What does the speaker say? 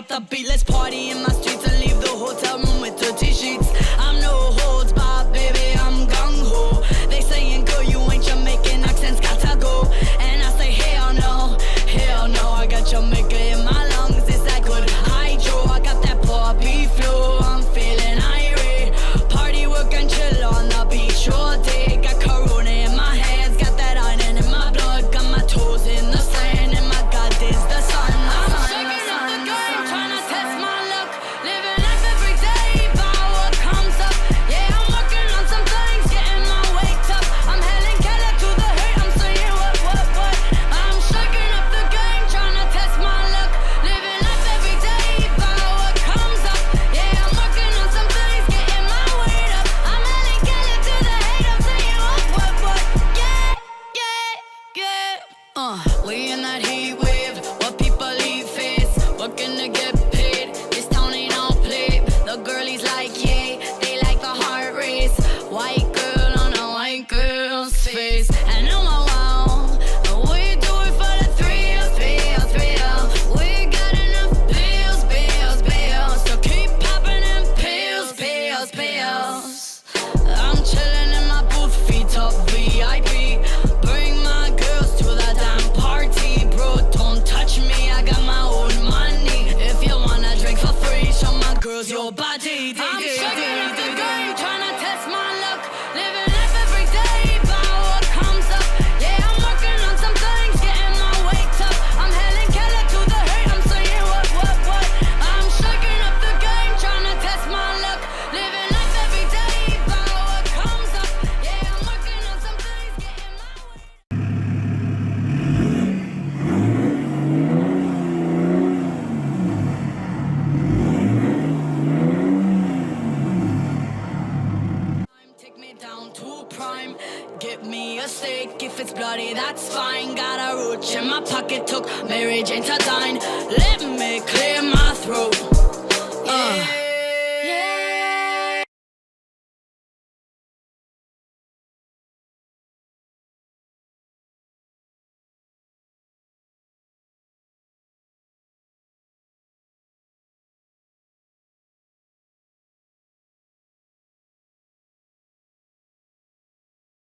drop the beat. Let's party in my streets and leave the hotel room with dirty sheets. I'm no holds barred, baby, I'm gung-ho. They saying, girl, you ain't Jamaican, accents gotta go. And I say, hell no, I got Jamaica in my lungs. It's that good hydro, I got that poppy flow. I'm feeling irate, party work and chill on the beach all day. Got Corona in my hands, got that iron in my blood. Got my toes in the sand and my God is the sun. I'm shaking up the game, trying to test my luck. Living life every day by what comes up. Yeah, I'm working on some things, getting my weight up. I'm Helen Keller to the hate, I'm saying what. I'm shaking up the game, trying to test my luck. Living life every day by what comes up. Yeah, I'm working on some things, getting my weight up. I'm Helen Keller to the hate, I'm saying what. Yeah. We in that heat wave, what people leave face, working to get paid. This town ain't all play. The girlies like, yeah, they like the heart race. White girl on a white girl's face. And oh my wow, we do it for the thrills. We got enough bills. So keep popping them pills. I'm chilling in my booth, feet up VIP. Bring my girls to the damn party. Bro, don't touch me, I got my own money. If you wanna drink for free, show my girls your body. I'm shaking up the game, trying to test my luck. Living life every day by what comes up. Yeah, I'm working on some things, getting my weight up. I'm Helen Keller to the hate, I'm saying what. I'm shaking up the game, trying to test my luck. Living life every day by what comes up. Yeah, I'm working on some things, getting my weight. Take me down to prime. Get me a steak, if it's bloody, that's fine. Got a roach in my pocket, took Mary Jane to dine. Let me clear my throat.